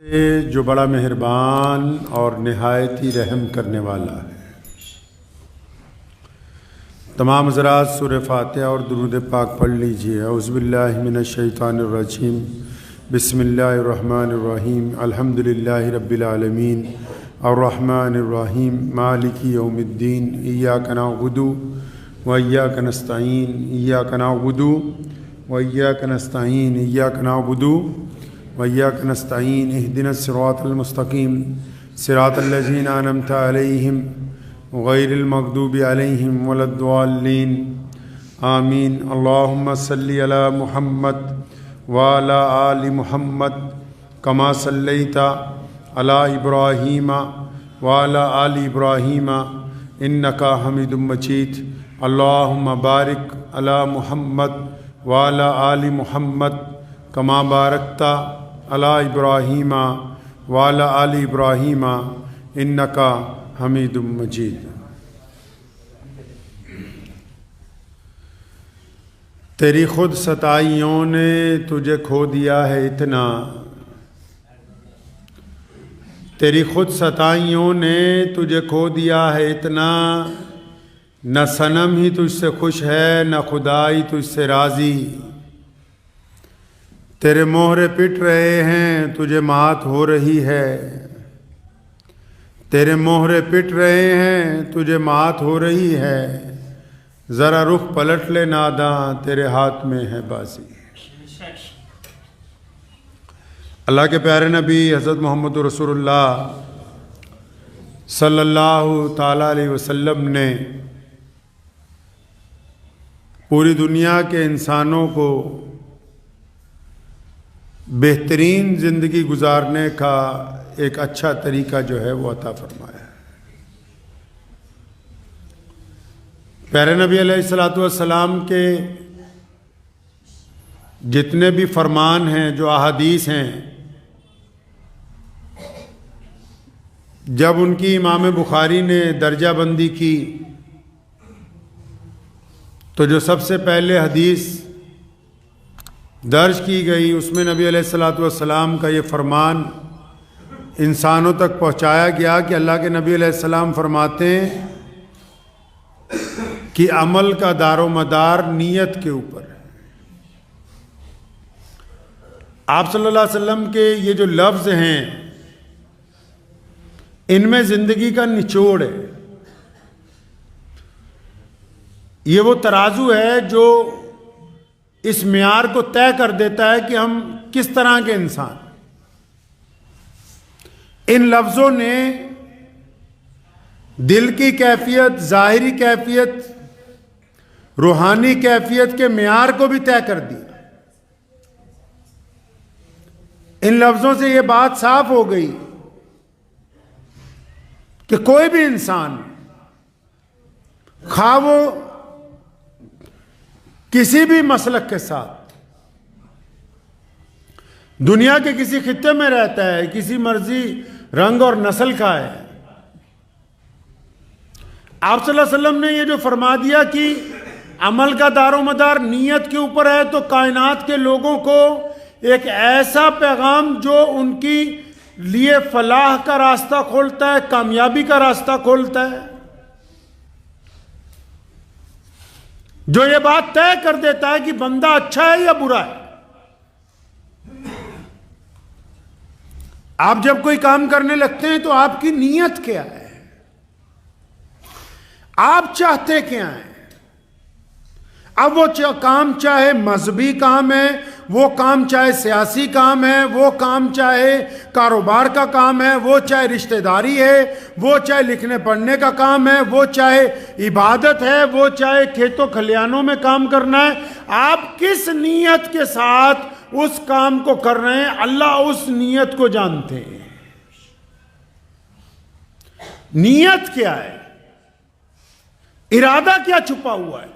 جو بڑا مہربان اور نہایت ہی رحم کرنے والا ہے۔ تمام حضرات سورہ فاتحہ اور درود پاک پڑھ لیجئے۔ اعوذ باللہ من الشیطان الرجیم، بسم اللہ الرحمن الرحیم، الحمدللہ رب العالمین، الرحمن الرحیم، مالک یوم الدین، ایاک نعبد و ایاک نستعین، ایاک نعبد و ایاک نستعین، ایاک نعبد وَإِيَّاكَ نَسْتَعِينُ اهْدِنَا الصِّرَاطَ الْمُسْتَقِيمَ صِرَاطَ الَّذِينَ أَنْعَمْتَ عَلَيْهِمْ غَيْرِ الْمَغْضُوبِ عَلَيْهِمْ وَلَا الضَّالِّينَ آمین۔ اللہم صلی علی محمد وعلی آل محمد کما صلیت علی ابراہیم وعلی آل ابراہیم انکا حمید مجید۔ اللہم بارک علی محمد وعلی آل محمد کما بارکت علی ابراہیم وعلی آل ابراہیم انکا حمید مجید۔ تیری خود ستائیوں نے تجھے کھو دیا ہے اتنا، تیری خود ستائیوں نے تجھے کھو دیا ہے اتنا، نہ صنم ہی تجھ سے خوش ہے نہ خدائی تجھ سے راضی۔ تیرے مہرے پٹ رہے ہیں تجھے مات ہو رہی ہے، تیرے مہرے پٹ رہے ہیں تجھے مات ہو رہی ہے، ذرا رخ پلٹ لے ناداں تیرے ہاتھ میں ہے بازی۔ اللہ کے پیارے نبی حضرت محمد رسول اللہ صلی اللہ تعالیٰ علیہ وسلم نے پوری دنیا کے انسانوں کو بہترین زندگی گزارنے کا ایک اچھا طریقہ جو ہے وہ عطا فرمایا ہے۔ پیارے نبی علیہ الصلوۃ والسلام کے جتنے بھی فرمان ہیں، جو احادیث ہیں، جب ان کی امام بخاری نے درجہ بندی کی تو جو سب سے پہلے حدیث درج کی گئی اس میں نبی علیہ الصلوۃ والسلام کا یہ فرمان انسانوں تک پہنچایا گیا کہ اللہ کے نبی علیہ السلام فرماتے ہیں کہ عمل کا دار و مدار نیت کے اوپر ہے۔ آپ صلی اللہ علیہ وسلم کے یہ جو لفظ ہیں ان میں زندگی کا نچوڑ ہے، یہ وہ ترازو ہے جو اس معیار کو طے کر دیتا ہے کہ ہم کس طرح کے انسان۔ ان لفظوں نے دل کی کیفیت، ظاہری کیفیت، روحانی کیفیت کے معیار کو بھی طے کر دیا۔ ان لفظوں سے یہ بات صاف ہو گئی کہ کوئی بھی انسان خواہ وہ کسی بھی مسلک کے ساتھ دنیا کے کسی خطے میں رہتا ہے، کسی مرضی رنگ اور نسل کا ہے، آپ صلی اللہ علیہ وسلم نے یہ جو فرما دیا کہ عمل کا دار و مدار نیت کے اوپر ہے، تو کائنات کے لوگوں کو ایک ایسا پیغام جو ان کی لیے فلاح کا راستہ کھولتا ہے، کامیابی کا راستہ کھولتا ہے، جو یہ بات طے کر دیتا ہے کہ بندہ اچھا ہے یا برا ہے۔ آپ جب کوئی کام کرنے لگتے ہیں تو آپ کی نیت کیا ہے، آپ چاہتے کیا ہیں۔ اب وہ کام چاہے مذہبی کام ہے، وہ کام چاہے سیاسی کام ہے، وہ کام چاہے کاروبار کا کام ہے، وہ چاہے رشتہ داری ہے، وہ چاہے لکھنے پڑھنے کا کام ہے، وہ چاہے عبادت ہے، وہ چاہے کھیتوں کھلیانوں میں کام کرنا ہے، آپ کس نیت کے ساتھ اس کام کو کر رہے ہیں، اللہ اس نیت کو جانتے ہیں۔ نیت کیا ہے، ارادہ کیا چھپا ہوا ہے۔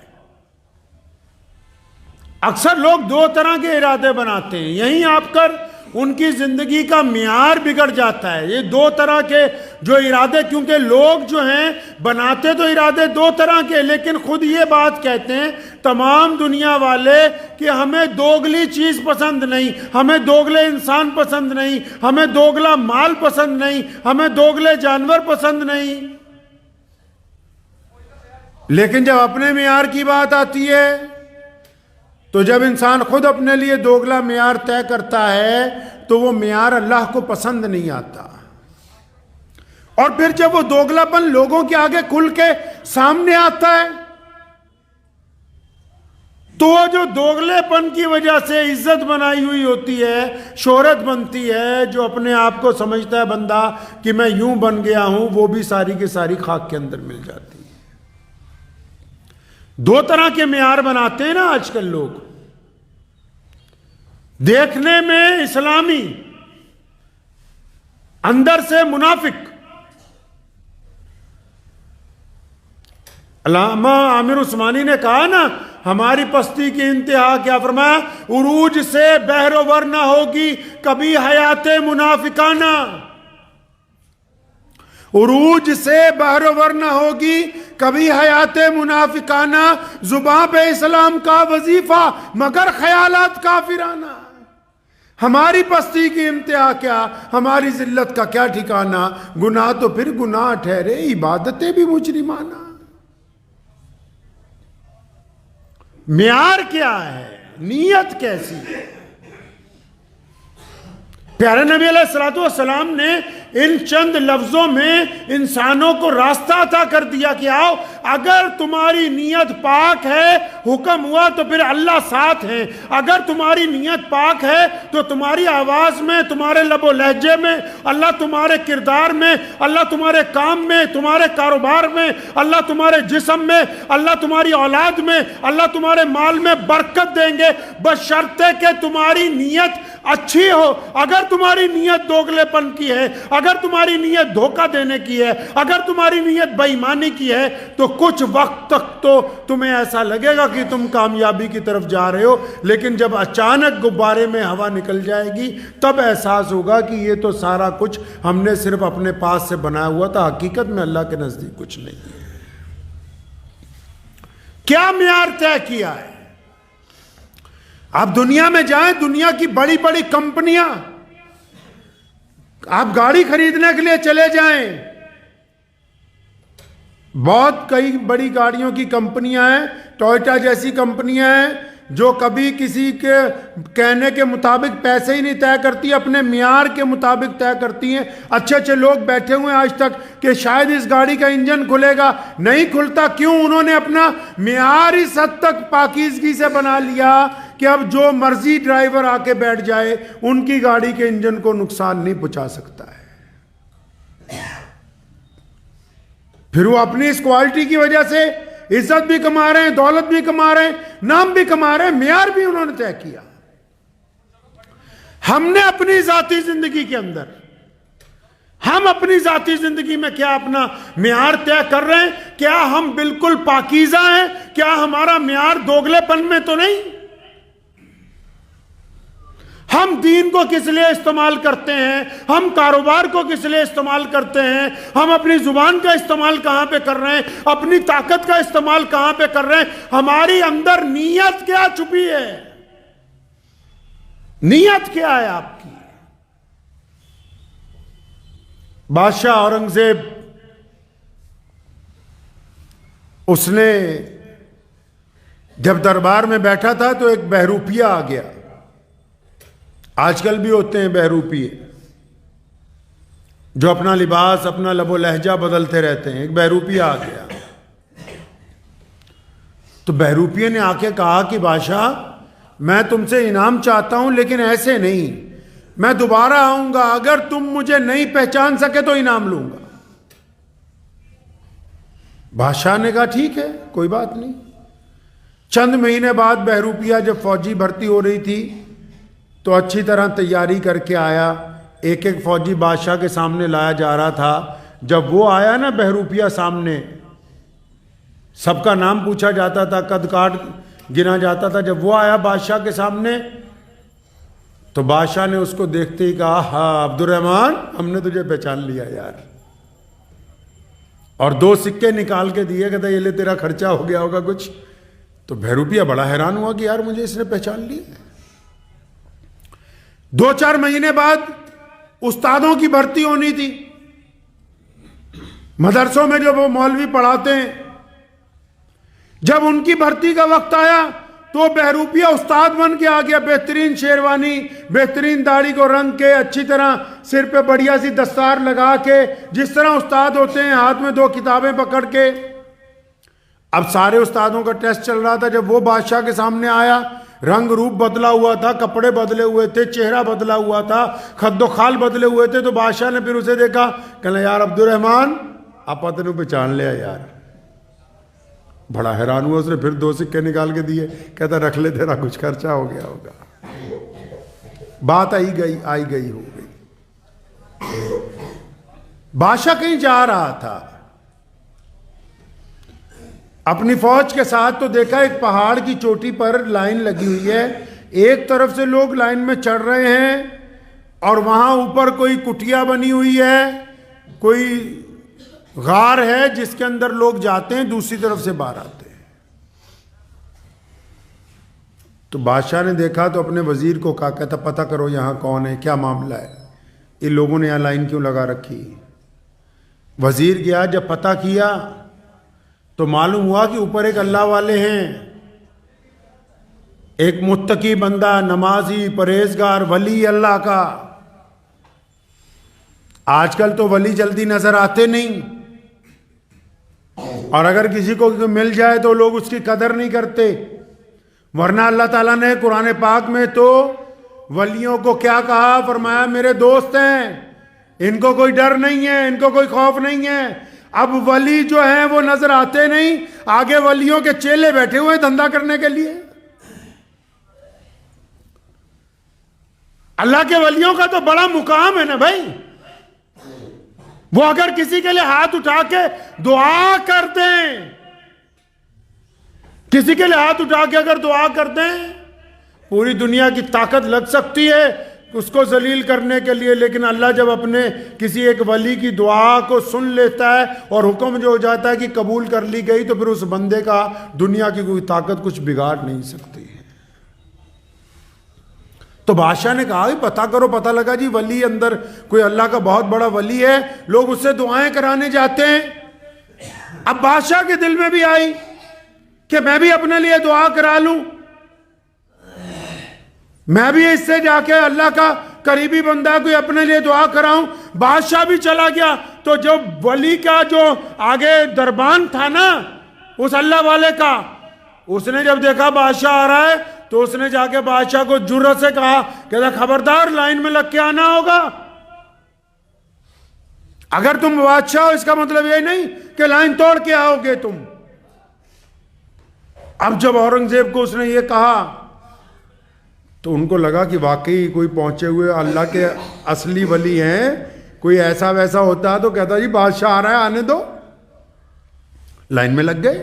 اکثر لوگ دو طرح کے ارادے بناتے ہیں، یہیں آپ کر ان کی زندگی کا معیار بگڑ جاتا ہے۔ یہ دو طرح کے جو ارادے، کیونکہ لوگ جو ہیں بناتے تو ارادے دو طرح کے، لیکن خود یہ بات کہتے ہیں تمام دنیا والے کہ ہمیں دوگلی چیز پسند نہیں، ہمیں دوگلے انسان پسند نہیں، ہمیں دوگلا مال پسند نہیں، ہمیں دوگلے جانور پسند نہیں۔ لیکن جب اپنے معیار کی بات آتی ہے تو جب انسان خود اپنے لیے دوگلا معیار طے کرتا ہے تو وہ معیار اللہ کو پسند نہیں آتا، اور پھر جب وہ دوگلا پن لوگوں کے آگے کھل کے سامنے آتا ہے تو جو دوگلے پن کی وجہ سے عزت بنائی ہوئی ہوتی ہے، شہرت بنتی ہے، جو اپنے آپ کو سمجھتا ہے بندہ کہ میں یوں بن گیا ہوں، وہ بھی ساری کی ساری خاک کے اندر مل جاتی ہے۔ دو طرح کے معیار بناتے ہیں نا آج کل لوگ، دیکھنے میں اسلامی، اندر سے منافق۔ علامہ عامر عثمانی نے کہا نا ہماری پستی کی انتہا کیا فرمایا؟ عروج سے بحر و ور نہ ہوگی کبھی حیات منافقانہ، عروج سے بحر و ور نہ ہوگی کبھی حیات منافقانہ، زباں پہ اسلام کا وظیفہ مگر خیالات کافرانہ۔ ہماری پستی کی انتہا کیا، ہماری ذلت کا کیا ٹھکانہ، گناہ تو پھر گناہ ٹھہرے، عبادتیں بھی مجرمانہ۔ معیار کیا ہے، نیت کیسی ہے؟ پیارے نبی علیہ الصلوۃ والسلام نے ان چند لفظوں میں انسانوں کو راستہ عطا کر دیا کہ آؤ، اگر تمہاری نیت پاک ہے، حکم ہوا تو پھر اللہ ساتھ ہیں۔ اگر تمہاری نیت پاک ہے تو تمہاری آواز میں، تمہارے لب و لہجے میں اللہ، تمہارے کردار میں اللہ، تمہارے کام میں، تمہارے کاروبار میں اللہ، تمہارے جسم میں اللہ، تمہاری اولاد میں اللہ، تمہارے مال میں برکت دیں گے، بشرطے کہ تمہاری نیت اچھی ہو۔ اگر تمہاری نیت دوگلے پن کی ہے، اگر تمہاری نیت دھوکہ دینے کی ہے، اگر تمہاری نیت بے ایمانی کی ہے تو کچھ وقت تک تو تمہیں ایسا لگے گا کہ تم کامیابی کی طرف جا رہے ہو، لیکن جب اچانک غبارے میں ہوا نکل جائے گی تب احساس ہوگا کہ یہ تو سارا کچھ ہم نے صرف اپنے پاس سے بنایا ہوا تھا، حقیقت میں اللہ کے نزدیک کچھ نہیں ہے۔ کیا معیار طے کیا ہے؟ آپ دنیا میں جائیں، دنیا کی بڑی بڑی کمپنیاں، آپ گاڑی خریدنے کے لیے چلے جائیں، بہت کئی بڑی گاڑیوں کی کمپنیاں ہیں، ٹویوٹا جیسی کمپنیاں ہیں جو کبھی کسی کے کہنے کے مطابق پیسے ہی نہیں طے کرتی، اپنے معیار کے مطابق طے کرتی ہیں۔ اچھے اچھے لوگ بیٹھے ہوئے ہیں آج تک کہ شاید اس گاڑی کا انجن کھلے گا، نہیں کھلتا۔ کیوں؟ انہوں نے اپنا معیار اس حد تک پاکیزگی سے بنا لیا کہ اب جو مرضی ڈرائیور آ کے بیٹھ جائے ان کی گاڑی کے انجن کو نقصان نہیں پہنچا سکتا ہے۔ پھر وہ اپنی اس کوالٹی کی وجہ سے عزت بھی کما رہے ہیں، دولت بھی کما رہے ہیں، نام بھی کما رہے ہیں، معیار بھی انہوں نے طے کیا۔ ہم نے اپنی ذاتی زندگی کے اندر، ہم اپنی ذاتی زندگی میں کیا اپنا معیار طے کر رہے ہیں؟ کیا ہم بالکل پاکیزہ ہیں؟ کیا ہمارا معیار دوگلے پن میں تو نہیں؟ ہم دین کو کس لیے استعمال کرتے ہیں؟ ہم کاروبار کو کس لیے استعمال کرتے ہیں؟ ہم اپنی زبان کا استعمال کہاں پہ کر رہے ہیں؟ اپنی طاقت کا استعمال کہاں پہ کر رہے ہیں؟ ہماری اندر نیت کیا چھپی ہے؟ نیت کیا ہے آپ کی؟ بادشاہ اورنگزیب، اس نے جب دربار میں بیٹھا تھا تو ایک بہروپیہ آ گیا۔ آج کل بھی ہوتے ہیں بہروپیے جو اپنا لباس، اپنا لب و لہجہ بدلتے رہتے ہیں۔ ایک بہروپیہ آ گیا تو بہروپیے نے آ کے کہا کہ بادشاہ، میں تم سے انعام چاہتا ہوں لیکن ایسے نہیں، میں دوبارہ آؤں گا، اگر تم مجھے نہیں پہچان سکے تو انعام لوں گا۔ بادشاہ نے کہا ٹھیک ہے، کوئی بات نہیں۔ چند مہینے بعد بہروپیہ جب فوجی بھرتی ہو رہی تھی تو اچھی طرح تیاری کر کے آیا، ایک ایک فوجی بادشاہ کے سامنے لایا جا رہا تھا۔ جب وہ آیا نا بہروپیہ سامنے، سب کا نام پوچھا جاتا تھا، قد کاٹ گنا جاتا تھا۔ جب وہ آیا بادشاہ کے سامنے تو بادشاہ نے اس کو دیکھتے ہی کہا ہاں عبد الرحمان ہم نے تجھے پہچان لیا یار، اور 2 سکے نکال کے دیے، کہتا یہ لے تیرا خرچہ ہو گیا ہوگا کچھ۔ تو بہروپیہ بڑا حیران ہوا کہ یار مجھے اس نے پہچان لیا۔ 2-4 مہینے بعد استادوں کی بھرتی ہونی تھی، مدرسوں میں جو وہ مولوی پڑھاتے ہیں، جب ان کی بھرتی کا وقت آیا تو بہروپیہ استاد بن کے آ گیا، بہترین شیروانی، بہترین داڑھی کو رنگ کے، اچھی طرح سر پہ بڑھیا سی دستار لگا کے، جس طرح استاد ہوتے ہیں، ہاتھ میں 2 کتابیں پکڑ کے۔ اب سارے استادوں کا ٹیسٹ چل رہا تھا۔ جب وہ بادشاہ کے سامنے آیا، رنگ روپ بدلا ہوا تھا، کپڑے بدلے ہوئے تھے، چہرہ بدلا ہوا تھا، خد و خال بدلے ہوئے تھے، تو بادشاہ نے پھر اسے دیکھا، کہنا یار عبد الرحمان آپ تینوں پہچان لیا یار۔ بڑا حیران ہوا، اس نے پھر 2 سکے نکال کے دیے، کہتا رکھ لے تیرا کچھ خرچہ ہو گیا ہوگا۔ بات آئی گئی ہو گئی۔ بادشاہ کہیں جا رہا تھا اپنی فوج کے ساتھ، تو دیکھا ایک پہاڑ کی چوٹی پر لائن لگی ہوئی ہے، ایک طرف سے لوگ لائن میں چڑھ رہے ہیں، اور وہاں اوپر کوئی کٹیا بنی ہوئی ہے، کوئی غار ہے جس کے اندر لوگ جاتے ہیں، دوسری طرف سے باہر آتے ہیں۔ تو بادشاہ نے دیکھا تو اپنے وزیر کو کہا، کہتا پتہ کرو یہاں کون ہے، کیا معاملہ ہے، ان لوگوں نے یہاں لائن کیوں لگا رکھی۔ وزیر گیا، جب پتہ کیا تو معلوم ہوا کہ اوپر ایک اللہ والے ہیں، ایک متقی بندہ، نمازی، پرہیزگار، ولی اللہ کا۔ آج کل تو ولی جلدی نظر آتے نہیں، اور اگر کسی کو مل جائے تو لوگ اس کی قدر نہیں کرتے، ورنہ اللہ تعالیٰ نے قرآن پاک میں تو ولیوں کو کیا کہا، فرمایا میرے دوست ہیں، ان کو کوئی ڈر نہیں ہے، ان کو کوئی خوف نہیں ہے۔ اب ولی جو ہیں وہ نظر آتے نہیں، آگے ولیوں کے چیلے بیٹھے ہوئے دھندا کرنے کے لیے۔ اللہ کے ولیوں کا تو بڑا مقام ہے نا بھائی، وہ اگر کسی کے لیے ہاتھ اٹھا کے دعا کر دیں، کسی کے لیے ہاتھ اٹھا کے اگر دعا کر دیں، پوری دنیا کی طاقت لگ سکتی ہے اس کو ذلیل کرنے کے لیے، لیکن اللہ جب اپنے کسی ایک ولی کی دعا کو سن لیتا ہے اور حکم جو ہو جاتا ہے کہ قبول کر لی گئی، تو پھر اس بندے کا دنیا کی کوئی طاقت کچھ بگاڑ نہیں سکتی ہے۔ تو بادشاہ نے کہا پتہ کرو، پتہ لگا جی ولی اندر کوئی اللہ کا بہت بڑا ولی ہے، لوگ اس سے دعائیں کرانے جاتے ہیں۔ اب بادشاہ کے دل میں بھی آئی کہ میں بھی اپنے لیے دعا کرا لوں، میں بھی اس سے جا کے اللہ کا قریبی بندہ کوئی اپنے لیے دعا کراؤں۔ بادشاہ بھی چلا گیا، تو جو ولی کا جو آگے دربان تھا نا اس اللہ والے کا، اس نے جب دیکھا بادشاہ آ رہا ہے تو اس نے جا کے بادشاہ کو جرأت سے کہا کہ خبردار لائن میں لگ کے آنا ہوگا، اگر تم بادشاہ ہو اس کا مطلب یہ نہیں کہ لائن توڑ کے آؤ گے تم۔ اب جب اورنگزیب کو اس نے یہ کہا تو ان کو لگا کہ واقعی کوئی پہنچے ہوئے اللہ کے اصلی ولی ہیں، کوئی ایسا ویسا ہوتا تو کہتا جی بادشاہ آ رہا ہے آنے دو، لائن میں لگ گئے۔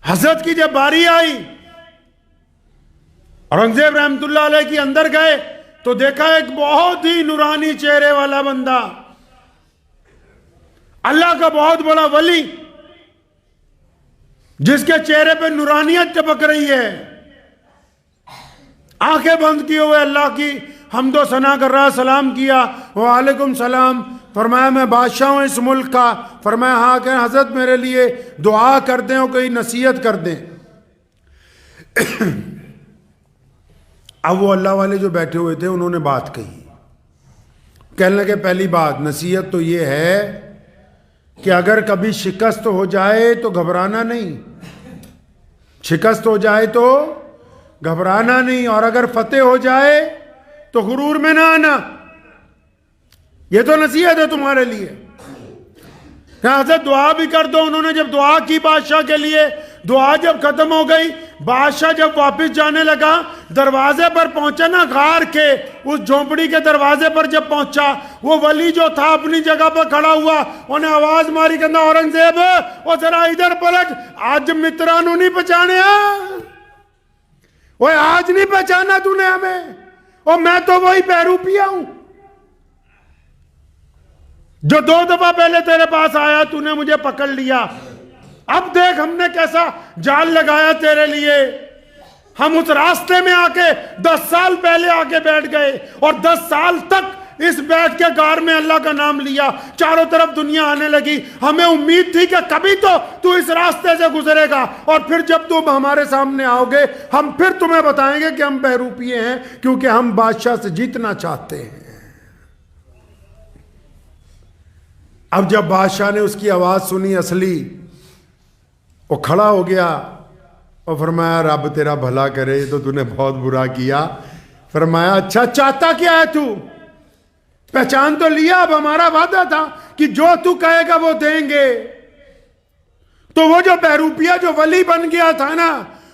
حضرت کی جب باری آئی، اورنگزیب رحمت اللہ علیہ کی اندر گئے تو دیکھا ایک بہت ہی نورانی چہرے والا بندہ، اللہ کا بہت بڑا ولی، جس کے چہرے پہ نورانیت ٹپک رہی ہے، آنکھیں بند کیے ہوئے اللہ کی حمد و ثنا کر رہا، سلام کیا، وعلیکم سلام، فرمایا میں بادشاہ ہوں اس ملک کا، فرمایا ہاں کہ حضرت میرے لیے دعا کر دیں اور کوئی نصیحت کر دیں۔ اب وہ اللہ والے جو بیٹھے ہوئے تھے انہوں نے بات کہی، کہنے لگے پہلی بات نصیحت تو یہ ہے کہ اگر کبھی شکست ہو جائے تو گھبرانا نہیں، شکست ہو جائے تو گھبرانا نہیں، اور اگر فتح ہو جائے تو غرور میں نہ آنا، یہ تو نصیحت ہے تمہارے لیے۔ حضرت دعا بھی کر دو۔ انہوں نے جب دعا کی بادشاہ کے لیے، دعا جب ختم ہو گئی، بادشاہ جب واپس جانے لگا، دروازے پر پہنچا نا غار کے، اس جھونپڑی کے دروازے پر جب پہنچا، وہ ولی جو تھا اپنی جگہ پر کھڑا ہوا، انہیں آواز ماری کہ اورنگزیب وہ ذرا ادھر پلٹ، آج مترانو نہیں پہچانے، وہ آج نہیں پہچانا تو نے ہمیں، اور میں تو وہی بہروپیہ ہوں جو 2 دفعہ پہلے تیرے پاس آیا، تو نے مجھے پکڑ لیا، اب دیکھ ہم نے کیسا جال لگایا تیرے لیے۔ ہم اس راستے میں آ کے 10 سال پہلے آ کے بیٹھ گئے، اور 10 سال تک اس بیٹھ کے غار میں اللہ کا نام لیا، چاروں طرف دنیا آنے لگی۔ ہمیں امید تھی کہ کبھی تو اس راستے سے گزرے گا، اور پھر جب تم ہمارے سامنے آؤ گے ہم پھر تمہیں بتائیں گے کہ ہم بہروپیے ہیں، کیونکہ ہم بادشاہ سے جیتنا چاہتے ہیں۔ اب جب بادشاہ نے اس کی آواز سنی اصلی، وہ کھڑا ہو گیا اور فرمایا رب تیرا بھلا کرے، یہ تو نے بہت برا کیا۔ فرمایا اچھا چاہتا کیا ہے تو؟ پہچان تو لیا، اب ہمارا وعدہ تھا کہ جو تو کہے گا وہ دیں گے۔ تو وہ جو بہروپیہ جو ولی بن گیا تھا نا،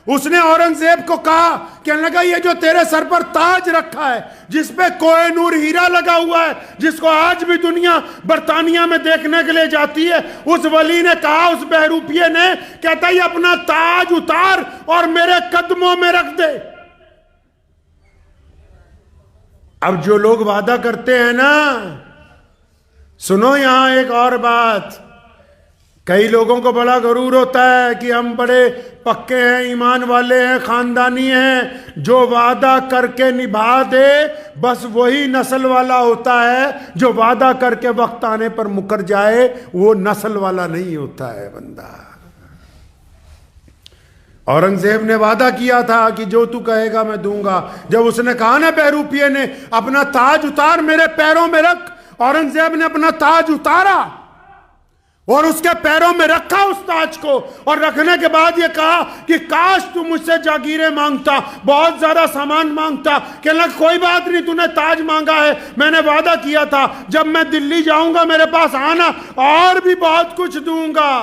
اس نے اورنگزیب کو کہا، کہنے لگا یہ جو تیرے سر پر تاج رکھا ہے جس پہ کوہ نور ہیرا لگا ہوا ہے، جس کو آج بھی دنیا برطانیہ میں دیکھنے کے لیے جاتی ہے، اس ولی نے کہا، اس بہروپیے نے، کہتا یہ اپنا تاج اتار اور میرے قدموں میں رکھ دے۔ اب جو لوگ وعدہ کرتے ہیں نا، سنو یہاں ایک اور بات، کئی لوگوں کو بڑا غرور ہوتا ہے کہ ہم بڑے پکے ہیں، ایمان والے ہیں، خاندانی ہیں، جو وعدہ کر کے نبھا دے بس وہی نسل والا ہوتا ہے، جو وعدہ کر کے وقت آنے پر مکر جائے وہ نسل والا نہیں ہوتا ہے بندہ۔ اورنگزیب نے وعدہ کیا تھا کہ جو تو کہے گا میں دوں گا۔ جب اس نے کہا نا بہروپیے نے اپنا تاج اتار میرے پیروں میں رکھ، اورنگزیب نے اپنا تاج اتارا اور اس کے پیروں میں رکھا اس تاج کو، اور رکھنے کے بعد یہ کہا کہ کاش تو مجھ سے جاگیریں مانگتا، بہت زیادہ سامان مانگتا۔ کہنے لگا کوئی بات نہیں، تو نے تاج مانگا ہے، میں نے وعدہ کیا تھا جب میں دلی جاؤں گا میرے پاس آنا، اور بھی بہت کچھ دوں گا۔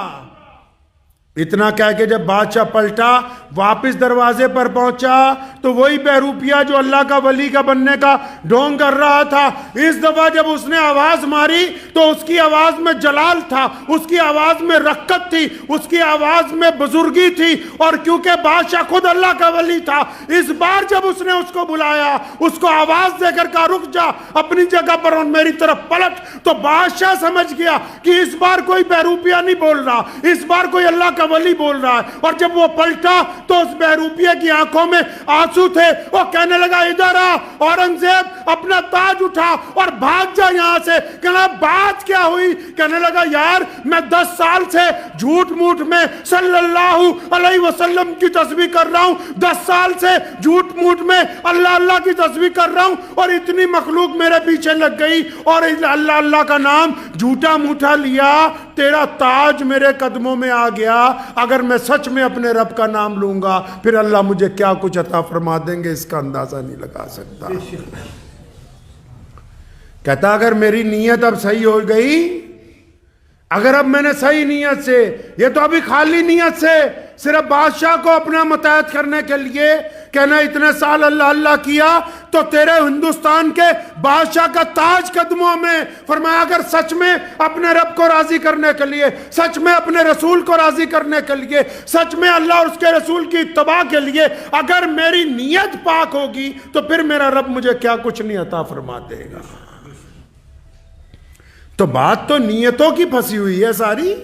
اتنا کہہ کے جب بادشاہ پلٹا واپس دروازے پر پہنچا تو وہی بہروپیہ جو اللہ کا ولی کا بننے کا ڈھونگ کر رہا تھا، اس دفعہ جب اس نے آواز ماری تو اس کی آواز میں جلال تھا، اس کی آواز میں رقت تھی، اس کی آواز میں بزرگی تھی، اور کیونکہ بادشاہ خود اللہ کا ولی تھا، اس بار جب اس نے اس کو بلایا، اس کو آواز دے کر کہا رک جا اپنی جگہ پر اور میری طرف پلٹ، تو بادشاہ سمجھ گیا کہ اس بار کوئی بہروپیہ نہیں بول رہا، اس بار کوئی اللہ کا ولی بول رہا ہے۔ اور جب وہ پلٹا تو اس بہروپیہ کی آنکھوں میں آنسو تھے، وہ کہنے لگا ادھر آ اورنگزیب، اپنا تاج اٹھا اور بھاگ جا یہاں سے۔ کہنا بات کیا ہوئی؟ کہنے لگا یار میں 10 سال سے جھوٹ موٹ میں صلی اللہ علیہ وسلم کی تسبیح کر رہا ہوں، 10 سال سے جھوٹ موٹ میں اللہ اللہ کی تسبیح کر رہا ہوں، اور اتنی مخلوق میرے پیچھے لگ گئی اور اللہ اللہ کا نام جھوٹا موٹا لیا، تیرا تاج میرے قدموں میں آ گیا۔ اگر میں سچ میں اپنے رب کا نام لوں گا پھر اللہ مجھے کیا کچھ عطا فرما دیں گے اس کا اندازہ نہیں لگا سکتا۔ کہتا اگر میری نیت اب صحیح ہو گئی، اگر اب میں نے صحیح نیت سے، یہ تو ابھی خالی نیت سے صرف بادشاہ کو اپنا متحد کرنے کے لیے کہنا اتنے سال اللہ اللہ کیا تو تیرے ہندوستان کے بادشاہ کا تاج قدموں میں۔ فرمایا اگر سچ میں اپنے رب کو راضی کرنے کے لیے، سچ میں اپنے رسول کو راضی کرنے کے لیے، سچ میں اللہ اور اس کے رسول کی اتباع کے لیے اگر میری نیت پاک ہوگی تو پھر میرا رب مجھے کیا کچھ نہیں عطا فرما دے گا۔ تو بات تو نیتوں کی پھنسی ہوئی ہے ساری،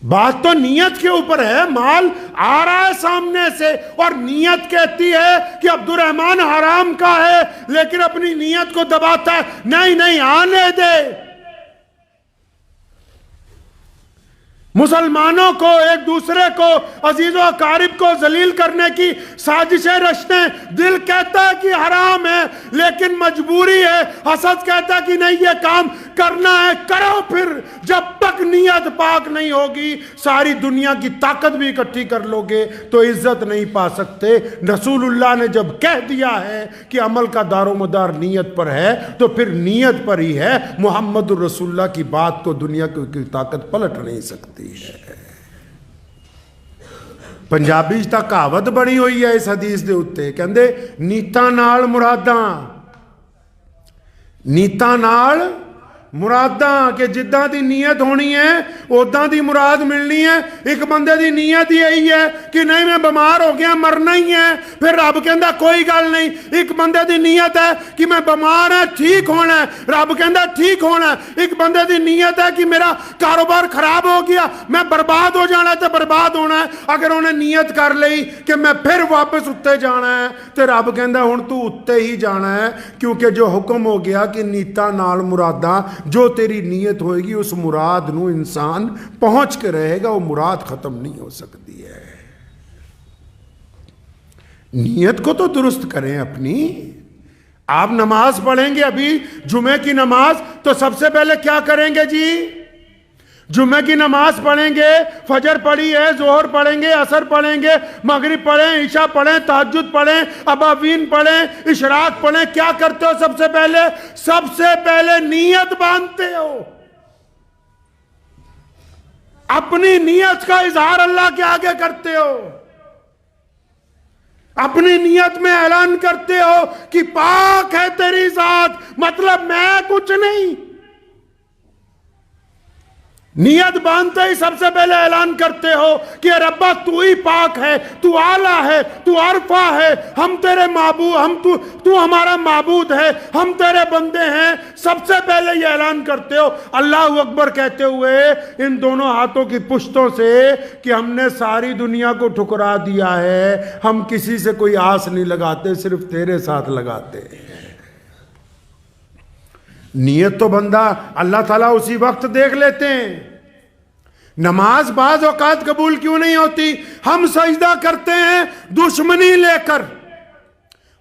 بات تو نیت کے اوپر ہے۔ مال آ رہا ہے سامنے سے اور نیت کہتی ہے کہ عبد الرحمن حرام کا ہے، لیکن اپنی نیت کو دباتا ہے، نہیں نہیں آنے دے۔ مسلمانوں کو ایک دوسرے کو عزیز و اقارب کو ذلیل کرنے کی سازشیں رچتے ہیں۔ دل کہتا ہے کہ حرام ہے لیکن مجبوری ہے، حسد کہتا ہے کہ نہیں یہ کام کرنا ہے، کرو۔ پھر جب تک نیت پاک نہیں ہوگی ساری دنیا کی طاقت بھی اکٹھی کر لو گے تو عزت نہیں پا سکتے۔ رسول اللہ نے جب کہہ دیا ہے کہ عمل کا دار و مدار نیت پر ہے تو پھر نیت پر ہی ہے۔ محمد الرسول اللہ کی بات کو دنیا کی طاقت پلٹ نہیں سکتی ہے۔ پنجابی تک کہاوت بنی ہوئی ہے اس حدیث دے اتے، کہندے نیتاں نال مراداں، نیتاں نال ਮੁਰਾਦਾਂ ਕਿ ਜਿੱਦਾਂ ਦੀ ਨੀਅਤ ਹੋਣੀ ਹੈ ਉਦਾਂ ਦੀ ਮੁਰਾਦ ਮਿਲਣੀ ਹੈ। ਇੱਕ ਬੰਦੇ ਦੀ ਨੀਅਤ ਹੀ ਇਹੀ ਹੈ ਕਿ ਨਹੀਂ ਮੈਂ ਬਿਮਾਰ ਹੋ ਗਿਆ, ਮਰਨਾ ਹੀ ਹੈ, ਫਿਰ ਰੱਬ ਕਹਿੰਦਾ ਕੋਈ ਗੱਲ ਨਹੀਂ। ਇੱਕ ਬੰਦੇ ਦੀ ਨੀਅਤ ਹੈ ਕਿ ਮੈਂ ਬਿਮਾਰ ਹਾਂ, ਠੀਕ ਹੋਣਾ ਹੈ, ਰੱਬ ਕਹਿੰਦਾ ਠੀਕ ਹੋਣਾ ਹੈ। ਇੱਕ ਬੰਦੇ ਦੀ ਨੀਅਤ ਹੈ ਕਿ ਮੇਰਾ ਕਾਰੋਬਾਰ ਖਰਾਬ ਹੋ ਗਿਆ, ਮੈਂ ਬਰਬਾਦ ਹੋ ਜਾਣਾ ਤੇ ਬਰਬਾਦ ਹੋਣਾ ਹੈ। ਅਗਰ ਉਹਨੇ ਨੀਅਤ ਕਰ ਲਈ ਕਿ ਮੈਂ ਫਿਰ ਵਾਪਸ ਉੱਤੇ ਜਾਣਾ ਹੈ ਤੇ ਰੱਬ ਕਹਿੰਦਾ ਹੁਣ ਤੂੰ ਉੱਤੇ ਹੀ ਜਾਣਾ ਹੈ, ਕਿਉਂਕਿ ਜੋ ਹੁਕਮ ਹੋ ਗਿਆ ਕਿ ਨੀਤਾਂ ਨਾਲ ਮੁਰਾਦਾਂ, جو تیری نیت ہوئے گی اس مراد نو انسان پہنچ کے رہے گا، وہ مراد ختم نہیں ہو سکتی ہے۔ نیت کو تو درست کریں اپنی۔ آپ نماز پڑھیں گے ابھی جمعے کی نماز تو سب سے پہلے کیا کریں گے جی؟ جمعے کی نماز پڑھیں گے، فجر پڑھی ہے، ظہر پڑھیں گے، عصر پڑھیں گے، مغرب پڑھیں، عشاء پڑھیں، تہجد پڑھیں، ابابین پڑھیں، اشراق پڑھیں، کیا کرتے ہو سب سے پہلے؟ سب سے پہلے نیت باندھتے ہو، اپنی نیت کا اظہار اللہ کے آگے کرتے ہو، اپنی نیت میں اعلان کرتے ہو کہ پاک ہے تیری ذات، مطلب میں کچھ نہیں۔ نیت باندھتے ہی سب سے پہلے اعلان کرتے ہو کہ ربا تو ہی پاک ہے، تو اعلیٰ ہے، تو عرفہ ہے، ہم تیرے معبود، تو ہمارا معبود ہے، ہم تیرے بندے ہیں۔ سب سے پہلے یہ اعلان کرتے ہو اللہ اکبر کہتے ہوئے ان دونوں ہاتھوں کی پشتوں سے کہ ہم نے ساری دنیا کو ٹھکرا دیا ہے، ہم کسی سے کوئی آس نہیں لگاتے، صرف تیرے ساتھ لگاتے ہیں۔ نیت تو بندہ اللہ تعالیٰ اسی وقت دیکھ لیتے ہیں۔ نماز بعض اوقات قبول کیوں نہیں ہوتی؟ ہم سجدہ کرتے ہیں دشمنی لے کر،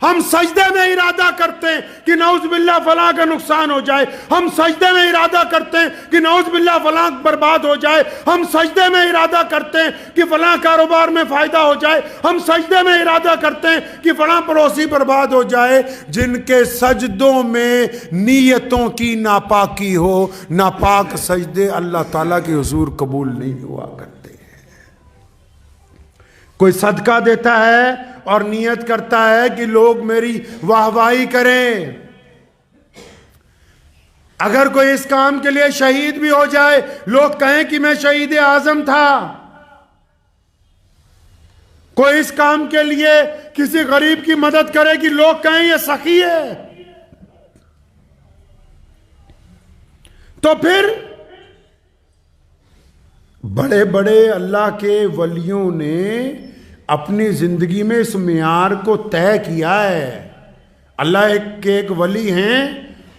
ہم سجدے میں ارادہ کرتے ہیں کہ نعوذ باللہ فلاں کا نقصان ہو جائے، ہم سجدے میں ارادہ کرتے ہیں کہ نعوذ باللہ فلاں برباد ہو جائے، ہم سجدے میں ارادہ کرتے ہیں کہ فلاں کاروبار میں فائدہ ہو جائے، ہم سجدے میں ارادہ کرتے ہیں کہ فلاں پڑوسی برباد ہو جائے۔ جن کے سجدوں میں نیتوں کی ناپاکی ہو، ناپاک سجدے اللہ تعالیٰ کے حضور قبول نہیں ہوا کرتے۔ کوئی صدقہ دیتا ہے اور نیت کرتا ہے کہ لوگ میری واہ واہی کریں، اگر کوئی اس کام کے لیے شہید بھی ہو جائے، لوگ کہیں کہ میں شہید اعظم تھا، کوئی اس کام کے لیے کسی غریب کی مدد کرے کہ لوگ کہیں یہ سخی ہے، تو پھر بڑے بڑے اللہ کے ولیوں نے اپنی زندگی میں اس معیار کو طے کیا ہے۔ اللہ کے ایک ولی ہیں،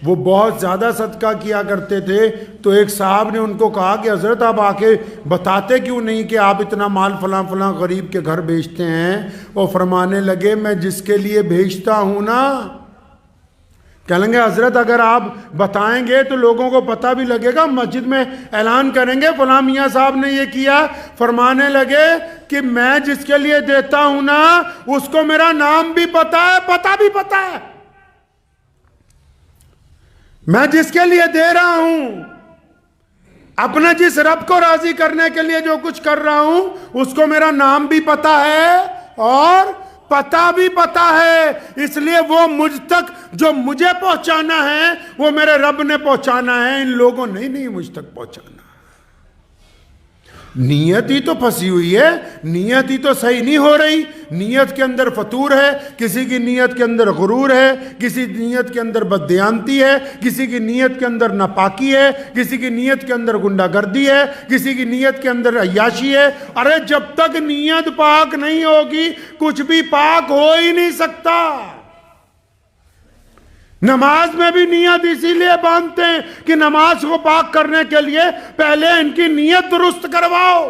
وہ بہت زیادہ صدقہ کیا کرتے تھے، تو ایک صاحب نے ان کو کہا کہ حضرت آپ آ کے بتاتے کیوں نہیں کہ آپ اتنا مال فلاں فلاں غریب کے گھر بھیجتے ہیں؟ وہ فرمانے لگے میں جس کے لیے بھیجتا ہوں نا، کہیں گے حضرت اگر آپ بتائیں گے تو لوگوں کو پتہ بھی لگے گا، مسجد میں اعلان کریں گے فلاں میاں صاحب نے یہ کیا۔ فرمانے لگے کہ میں جس کے لیے دیتا ہوں نا اس کو میرا نام بھی پتہ ہے، پتہ بھی پتہ ہے، میں جس کے لیے دے رہا ہوں، اپنے جس رب کو راضی کرنے کے لیے جو کچھ کر رہا ہوں اس کو میرا نام بھی پتہ ہے اور پتہ بھی پتہ ہے، اس لیے وہ مجھ تک جو مجھے پہنچانا ہے وہ میرے رب نے پہنچانا ہے، ان لوگوں نے نہیں مجھ تک پہنچانا۔ نیت ہی تو پھنسی ہوئی ہے، نیت ہی تو صحیح نہیں ہو رہی، نیت کے اندر فتور ہے، کسی کی نیت کے اندر غرور ہے، کسی نیت کے اندر بددیانتی ہے، کسی کی نیت کے اندر ناپاکی ہے، کسی کی نیت کے اندر غنڈہ گردی ہے، کسی کی نیت کے اندر عیاشی ہے۔ ارے جب تک نیت پاک نہیں ہوگی کچھ بھی پاک ہو ہی نہیں سکتا۔ نماز میں بھی نیت اسی لیے باندھتے ہیں کہ نماز کو پاک کرنے کے لیے پہلے ان کی نیت درست کرواؤ۔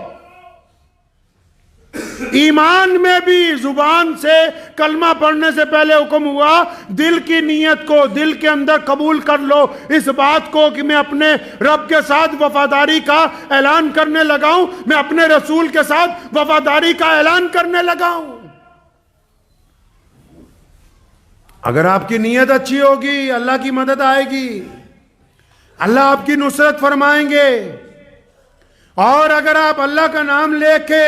ایمان میں بھی زبان سے کلمہ پڑھنے سے پہلے حکم ہوا دل کی نیت کو دل کے اندر قبول کر لو، اس بات کو کہ میں اپنے رب کے ساتھ وفاداری کا اعلان کرنے لگا ہوں، میں اپنے رسول کے ساتھ وفاداری کا اعلان کرنے لگا ہوں۔ اگر آپ کی نیت اچھی ہوگی اللہ کی مدد آئے گی، اللہ آپ کی نصرت فرمائیں گے۔ اور اگر آپ اللہ کا نام لے کے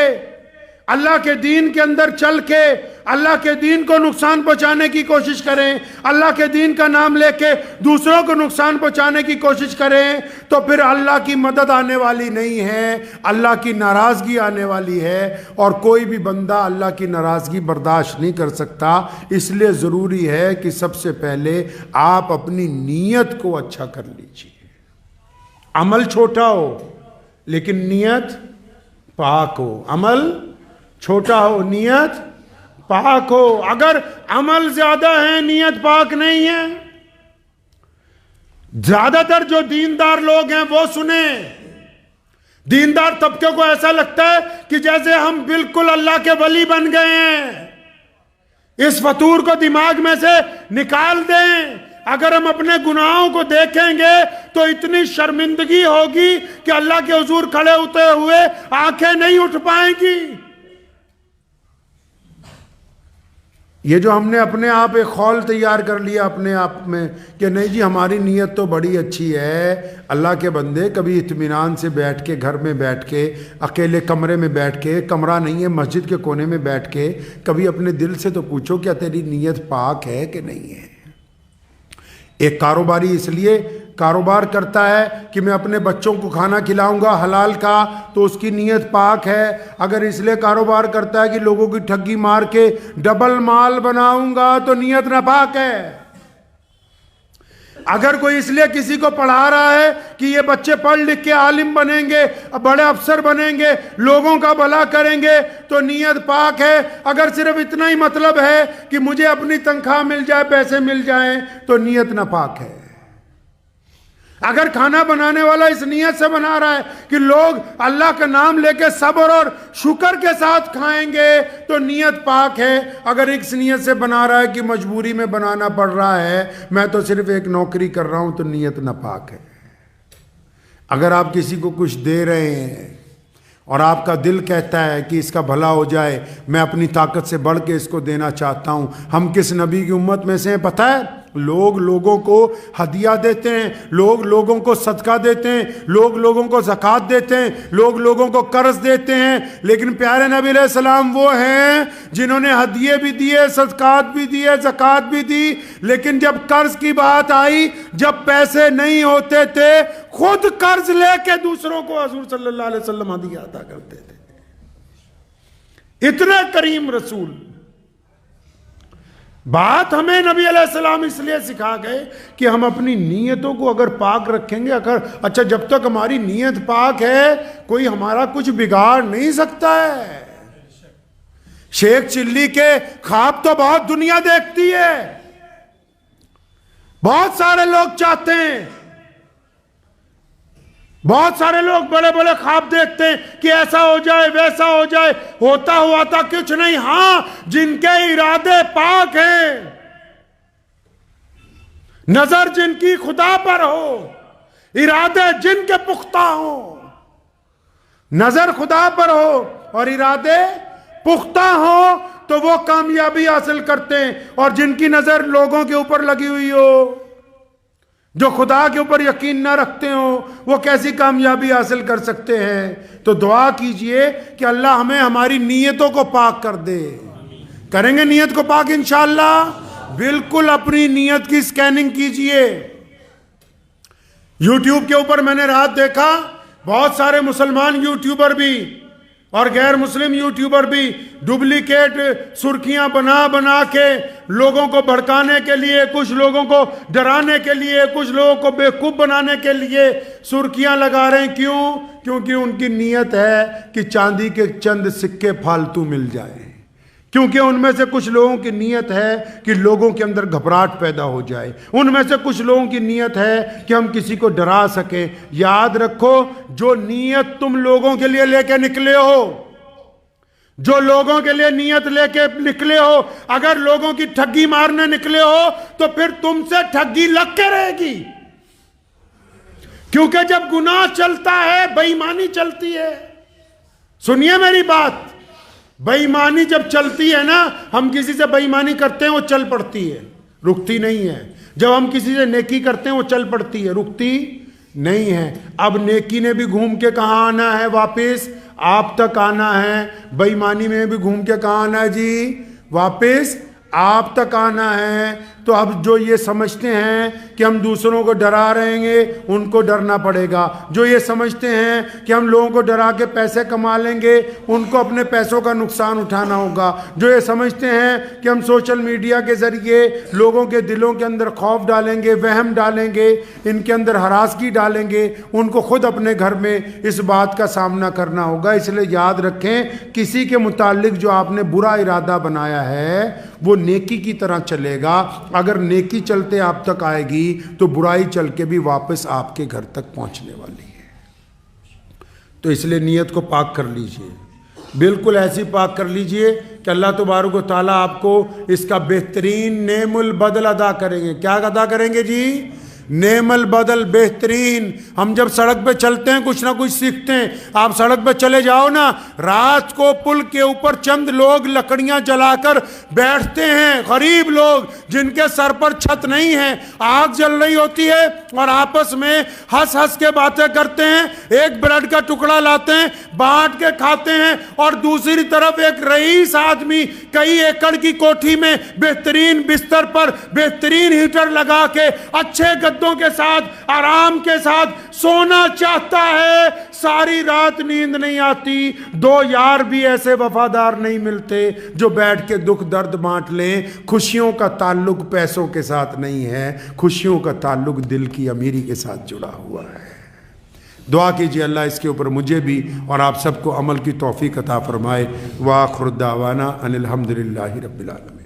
اللہ کے دین کے اندر چل کے اللہ کے دین کو نقصان پہنچانے کی کوشش کریں، اللہ کے دین کا نام لے کے دوسروں کو نقصان پہنچانے کی کوشش کریں، تو پھر اللہ کی مدد آنے والی نہیں ہے، اللہ کی ناراضگی آنے والی ہے، اور کوئی بھی بندہ اللہ کی ناراضگی برداشت نہیں کر سکتا۔ اس لیے ضروری ہے کہ سب سے پہلے آپ اپنی نیت کو اچھا کر لیجیے۔ عمل چھوٹا ہو لیکن نیت پاک ہو، عمل چھوٹا ہو نیت پاک ہو۔ اگر عمل زیادہ ہے نیت پاک نہیں ہے، زیادہ تر جو دیندار لوگ ہیں وہ سنیں، دیندار طبقے کو ایسا لگتا ہے کہ جیسے ہم بالکل اللہ کے ولی بن گئے ہیں۔ اس فطور کو دماغ میں سے نکال دیں۔ اگر ہم اپنے گناہوں کو دیکھیں گے تو اتنی شرمندگی ہوگی کہ اللہ کے حضور کھڑے ہوتے ہوئے آنکھیں نہیں اٹھ پائیں گی۔ یہ جو ہم نے اپنے آپ ایک خول تیار کر لیا اپنے آپ میں کہ نہیں جی ہماری نیت تو بڑی اچھی ہے، اللہ کے بندے کبھی اطمینان سے بیٹھ کے گھر میں بیٹھ کے اکیلے کمرے میں بیٹھ کے، کمرہ نہیں ہے مسجد کے کونے میں بیٹھ کے کبھی اپنے دل سے تو پوچھو کیا تیری نیت پاک ہے کہ نہیں ہے۔ ایک کاروباری اس لیے کاروبار کرتا ہے کہ میں اپنے بچوں کو کھانا کھلاؤں گا حلال کا، تو اس کی نیت پاک ہے۔ اگر اس لیے کاروبار کرتا ہے کہ لوگوں کی ٹھگی مار کے ڈبل مال بناؤں گا تو نیت ناپاک ہے۔ اگر کوئی اس لیے کسی کو پڑھا رہا ہے کہ یہ بچے پڑھ لکھ کے عالم بنیں گے، بڑے افسر بنیں گے، لوگوں کا بھلا کریں گے، تو نیت پاک ہے۔ اگر صرف اتنا ہی مطلب ہے کہ مجھے اپنی تنخواہ مل جائے، پیسے مل جائیں، تو نیت ناپاک ہے۔ اگر کھانا بنانے والا اس نیت سے بنا رہا ہے کہ لوگ اللہ کا نام لے کے صبر اور شکر کے ساتھ کھائیں گے، تو نیت پاک ہے۔ اگر اس نیت سے بنا رہا ہے کہ مجبوری میں بنانا پڑ رہا ہے، میں تو صرف ایک نوکری کر رہا ہوں، تو نیت ناپاک ہے۔ اگر آپ کسی کو کچھ دے رہے ہیں اور آپ کا دل کہتا ہے کہ اس کا بھلا ہو جائے، میں اپنی طاقت سے بڑھ کے اس کو دینا چاہتا ہوں، ہم کس نبی کی امت میں سے ہیں پتہ ہے؟ لوگ لوگوں کو ہدیہ دیتے ہیں، لوگ لوگوں کو صدقہ دیتے ہیں، لوگ لوگوں کو زکوٰۃ دیتے ہیں، لوگ لوگوں کو قرض دیتے ہیں، لیکن پیارے نبی علیہ السلام وہ ہیں جنہوں نے ہدیے بھی دیے، صدقات بھی دیے، زکوٰۃ بھی دی، لیکن جب قرض کی بات آئی، جب پیسے نہیں ہوتے تھے، خود قرض لے کے دوسروں کو حضور صلی اللہ علیہ وسلم ہدیہ عطا کرتے تھے۔ اتنے کریم رسول۔ بات ہمیں نبی علیہ السلام اس لیے سکھا گئے کہ ہم اپنی نیتوں کو اگر پاک رکھیں گے، اچھا جب تک ہماری نیت پاک ہے کوئی ہمارا کچھ بگاڑ نہیں سکتا ہے۔ شیخ چلی کے خواب تو بہت دنیا دیکھتی ہے، بہت سارے لوگ چاہتے ہیں، بہت سارے لوگ بڑے بڑے خواب دیکھتے ہیں کہ ایسا ہو جائے ویسا ہو جائے، ہوتا ہوا تھا کچھ نہیں۔ ہاں جن کے ارادے پاک ہیں، نظر جن کی خدا پر ہو، ارادے جن کے پختہ ہوں، نظر خدا پر ہو اور ارادے پختہ ہوں، تو وہ کامیابی حاصل کرتے ہیں۔ اور جن کی نظر لوگوں کے اوپر لگی ہوئی ہو، جو خدا کے اوپر یقین نہ رکھتے ہوں، وہ کیسی کامیابی حاصل کر سکتے ہیں؟ تو دعا کیجئے کہ اللہ ہمیں ہماری نیتوں کو پاک کر دے۔ کریں گے نیت کو پاک انشاءاللہ؟ بالکل اپنی نیت کی سکیننگ کیجئے۔ یوٹیوب کے اوپر میں نے رات دیکھا بہت سارے مسلمان یوٹیوبر بھی اور غیر مسلم یوٹیوبر بھی ڈپلیکیٹ سرخیاں بنا بنا کے لوگوں کو بھڑکانے کے لیے، کچھ لوگوں کو ڈرانے کے لیے، کچھ لوگوں کو بیوقوف بنانے کے لیے سرخیاں لگا رہے ہیں۔ کیوں؟ کیونکہ ان کی نیت ہے کہ چاندی کے چند سکے فالتو مل جائیں، کیونکہ ان میں سے کچھ لوگوں کی نیت ہے کہ لوگوں کے اندر گھبراہٹ پیدا ہو جائے، ان میں سے کچھ لوگوں کی نیت ہے کہ ہم کسی کو ڈرا سکیں۔ یاد رکھو، جو نیت تم لوگوں کے لیے لے کے نکلے ہو، جو لوگوں کے لیے نیت لے کے نکلے ہو، اگر لوگوں کی ٹھگی مارنے نکلے ہو تو پھر تم سے ٹھگی لگ کے رہے گی، کیونکہ جب گناہ چلتا ہے بے ایمانی چلتی ہے۔ سنیے میری بات، بے ایمانی جب چلتی ہے نا، ہم کسی سے بے ایمانی کرتے ہیں وہ چل پڑتی ہے، رکتی نہیں ہے۔ جب ہم کسی سے نیکی کرتے ہیں وہ چل پڑتی ہے، رکتی نہیں ہے۔ اب نیکی نے بھی گھوم کے کہاں آنا ہے؟ واپس آپ تک آنا ہے۔ بے ایمانی میں بھی گھوم کے کہاں آنا ہے جی؟ واپس آپ تک آنا ہے۔ تو اب جو یہ سمجھتے ہیں کہ ہم دوسروں کو ڈرا رہیں گے، ان کو ڈرنا پڑے گا۔ جو یہ سمجھتے ہیں کہ ہم لوگوں کو ڈرا کے پیسے کما لیں گے، ان کو اپنے پیسوں کا نقصان اٹھانا ہوگا۔ جو یہ سمجھتے ہیں کہ ہم سوشل میڈیا کے ذریعے لوگوں کے دلوں کے اندر خوف ڈالیں گے، وہم ڈالیں گے، ان کے اندر ہراسگی ڈالیں گے، ان کو خود اپنے گھر میں اس بات کا سامنا کرنا ہوگا۔ اس لیے یاد رکھیں، کسی کے متعلق جو آپ نے برا ارادہ بنایا ہے وہ نیکی کی طرح چلے گا۔ اگر نیکی چلتے آپ تک آئے گی تو برائی چل کے بھی واپس آپ کے گھر تک پہنچنے والی ہے۔ تو اس لیے نیت کو پاک کر لیجئے، بالکل ایسی پاک کر لیجئے کہ اللہ تبارک و تعالیٰ آپ کو اس کا بہترین نعم البدل ادا کریں گے۔ کیا ادا کریں گے جی؟ نعم البدل، بہترین۔ ہم جب سڑک پہ چلتے ہیں کچھ نہ کچھ سیکھتے ہیں۔ آپ سڑک پہ چلے جاؤ نا، رات کو پل کے اوپر چند لوگ لکڑیاں جلا کر بیٹھتے ہیں، غریب لوگ جن کے سر پر چھت نہیں ہے، آگ جل رہی ہوتی ہے اور آپس میں ہنس ہنس کے باتیں کرتے ہیں، ایک بریڈ کا ٹکڑا لاتے ہیں، بانٹ کے کھاتے ہیں، اور دوسری طرف ایک رئیس آدمی کئی ایکڑ کی کوٹھی میں بہترین بستر پر بہترین ہیٹر لگا کے اچھے گدوں کے ساتھ آرام کے ساتھ سونا چاہتا ہے۔ ساری رات نیند نہیں آتی۔ دو یار بھی ایسے وفادار نہیں ملتے جو بیٹھ کے دکھ درد بانٹ لیں۔ خوشیوں کا تعلق پیسوں کے ساتھ نہیں ہے، خوشیوں کا تعلق دل کی امیری کے ساتھ جڑا ہوا ہے۔ دعا کیجئے اللہ اس کے اوپر مجھے بھی اور آپ سب کو عمل کی توفیق عطا فرمائے۔ وآخر دعوانا ان الحمدللہ رب العالمین۔